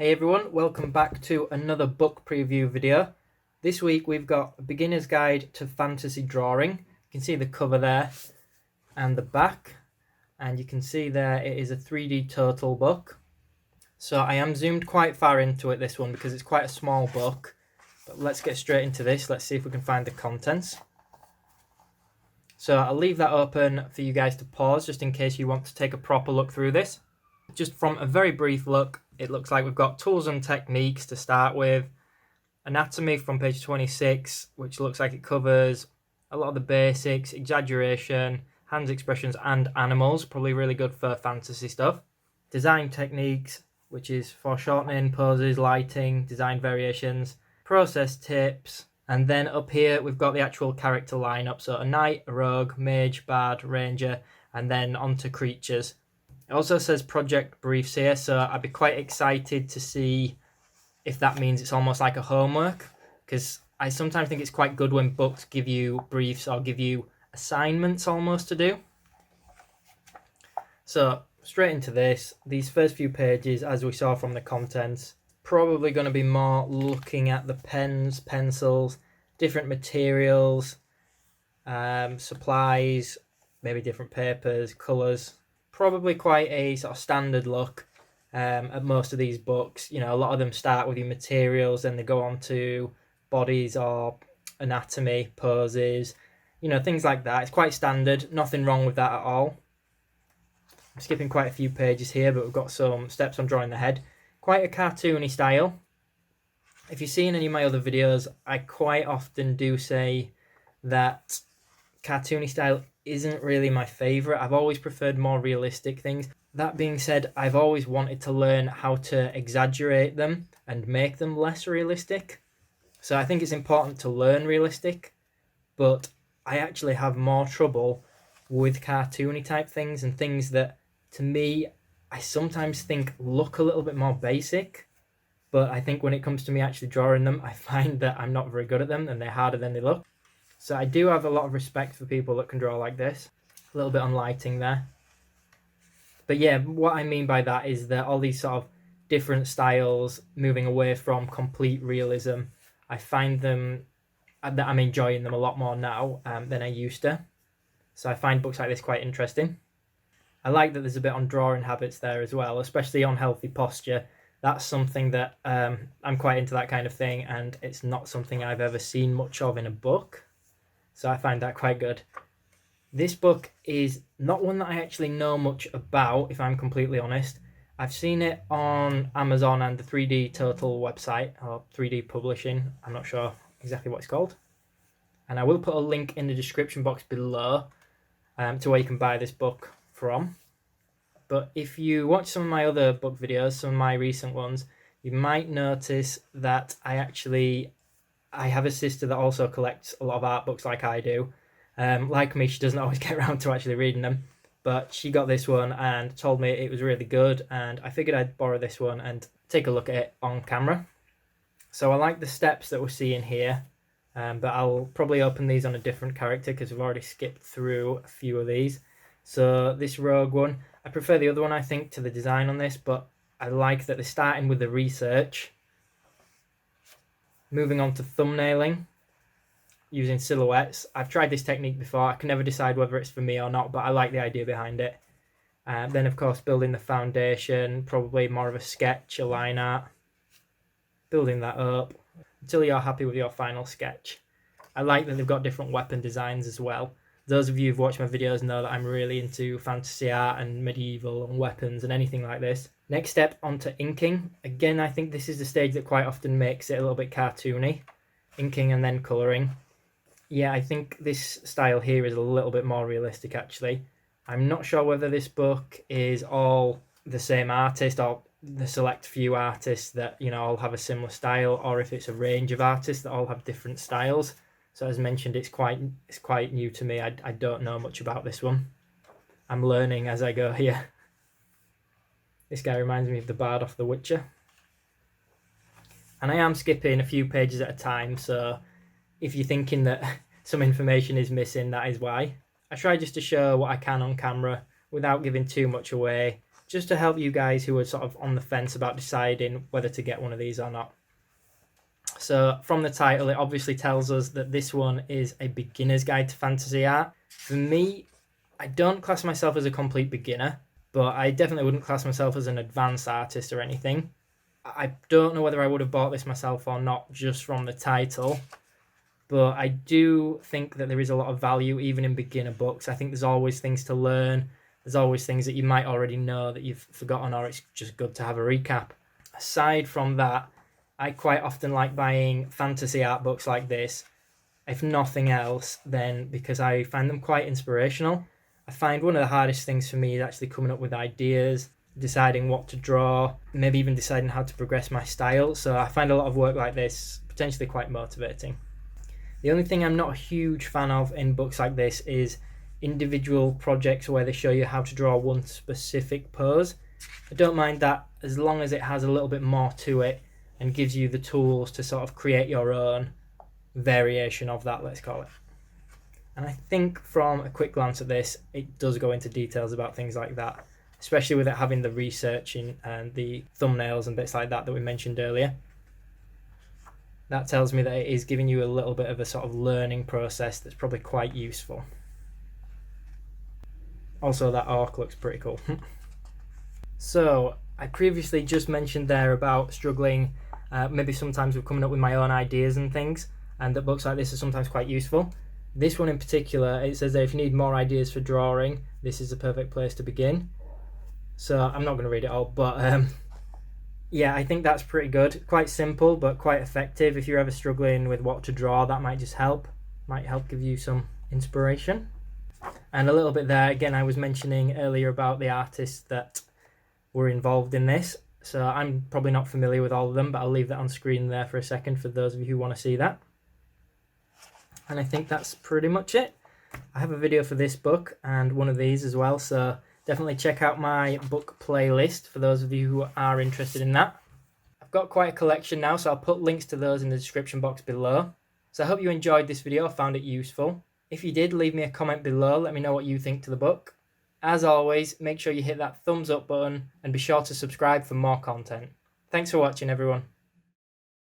Hey everyone, welcome back to another book preview video. This week we've got a beginner's guide to fantasy drawing. You can see the cover there and the back, and you can see there it is a 3D total book. So I am zoomed quite far into it, this one, because it's quite a small book. But let's get straight into this. Let's see if we can find the contents. So I'll leave that open for you guys to pause just in case you want to take a proper look through this. Just from a very brief look, it looks like we've got tools and techniques to start with, anatomy from page 26, which looks like it covers a lot of the basics, exaggeration, hands expressions and animals, probably really good for fantasy stuff. Design techniques, which is foreshortening, poses, lighting, design variations, process tips, and then up here we've got the actual character lineup, so a knight, a rogue, mage, bard, ranger, and then onto creatures. It also says project briefs here, so I'd be quite excited to see if that means it's almost like a homework, because I sometimes think it's quite good when books give you briefs or give you assignments almost to do. So straight into this, these first few pages, as we saw from the contents, probably going to be more looking at the pens, pencils, different materials, supplies, maybe different papers, colours. Probably quite a sort of standard look at most of these books. You know, a lot of them start with your materials, then they go on to bodies or anatomy, poses, you know, things like that. It's quite standard, nothing wrong with that at all. I'm skipping quite a few pages here, but we've got some steps on drawing the head. Quite a cartoony style. If you've seen any of my other videos, I quite often do say that cartoony style isn't really my favourite. I've always preferred more realistic things. That being said, I've always wanted to learn how to exaggerate them and make them less realistic. So I think it's important to learn realistic, but I actually have more trouble with cartoony type things and things that, to me, I sometimes think look a little bit more basic, but I think when it comes to me actually drawing them, I find that I'm not very good at them and they're harder than they look. So I do have a lot of respect for people that can draw like this. A little bit on lighting there. But yeah, what I mean by that is that all these sort of different styles moving away from complete realism, I find them, that I'm enjoying them a lot more now than I used to. So I find books like this quite interesting. I like that there's a bit on drawing habits there as well, especially on healthy posture. That's something that I'm quite into, that kind of thing, and it's not something I've ever seen much of in a book. So I find that quite good. This book is not one that I actually know much about, if I'm completely honest. I've seen it on Amazon and the 3D Total website, or 3D Publishing. I'm not sure exactly what it's called. And I will put a link in the description box below to where you can buy this book from. But if you watch some of my other book videos, some of my recent ones, you might notice that I have a sister that also collects a lot of art books like I do. Like me, she doesn't always get around to actually reading them, but she got this one and told me it was really good, and I figured I'd borrow this one and take a look at it on camera. So I like the steps that we're seeing here, but I'll probably open these on a different character because we've already skipped through a few of these. So this rogue one, I prefer the other one, I think, to the design on this, but I like that they're starting with the research. Moving on to thumbnailing, using silhouettes. I've tried this technique before. I can never decide whether it's for me or not, but I like the idea behind it. Then, of course, building the foundation, probably more of a sketch, a line art. Building that up until you're happy with your final sketch. I like that they've got different weapon designs as well. Those of you who've watched my videos know that I'm really into fantasy art and medieval and weapons and anything like this. Next step, onto inking. Again, I think this is the stage that quite often makes it a little bit cartoony. Inking and then colouring. Yeah, I think this style here is a little bit more realistic, actually. I'm not sure whether this book is all the same artist or the select few artists that, you know, all have a similar style, or if it's a range of artists that all have different styles. So as mentioned, it's quite new to me. I don't know much about this one. I'm learning as I go here. This guy reminds me of the bard off The Witcher. And I am skipping a few pages at a time, so if you're thinking that some information is missing, that is why. I try just to show what I can on camera without giving too much away, just to help you guys who are sort of on the fence about deciding whether to get one of these or not. So from the title, it obviously tells us that this one is a beginner's guide to fantasy art. For me, I don't class myself as a complete beginner, but I definitely wouldn't class myself as an advanced artist or anything. I don't know whether I would have bought this myself or not just from the title, but I do think that there is a lot of value even in beginner books. I think there's always things to learn. There's always things that you might already know that you've forgotten, or it's just good to have a recap. Aside from that, I quite often like buying fantasy art books like this, if nothing else, then because I find them quite inspirational. I find one of the hardest things for me is actually coming up with ideas, deciding what to draw, maybe even deciding how to progress my style. So I find a lot of work like this potentially quite motivating. The only thing I'm not a huge fan of in books like this is individual projects where they show you how to draw one specific pose. I don't mind that as long as it has a little bit more to it and gives you the tools to sort of create your own variation of that, let's call it. And I think from a quick glance at this, it does go into details about things like that, especially with it having the researching and the thumbnails and bits like that we mentioned earlier. That tells me that it is giving you a little bit of a sort of learning process that's probably quite useful. Also, that orc looks pretty cool. So, I previously just mentioned there about struggling maybe sometimes with coming up with my own ideas and things, and that books like this are sometimes quite useful. This one in particular, it says that if you need more ideas for drawing, this is the perfect place to begin. So I'm not going to read it all, but yeah, I think that's pretty good. Quite simple, but quite effective. If you're ever struggling with what to draw, that might just help. Might help give you some inspiration. And a little bit there, again, I was mentioning earlier about the artists that were involved in this. So I'm probably not familiar with all of them, but I'll leave that on screen there for a second for those of you who want to see that. And I think that's pretty much it. I have a video for this book and one of these as well, so definitely check out my book playlist for those of you who are interested in that. I've got quite a collection now, so I'll put links to those in the description box below. So I hope you enjoyed this video, found it useful. If you did, leave me a comment below, let me know what you think to the book. As always, make sure you hit that thumbs up button and be sure to subscribe for more content. Thanks for watching, everyone.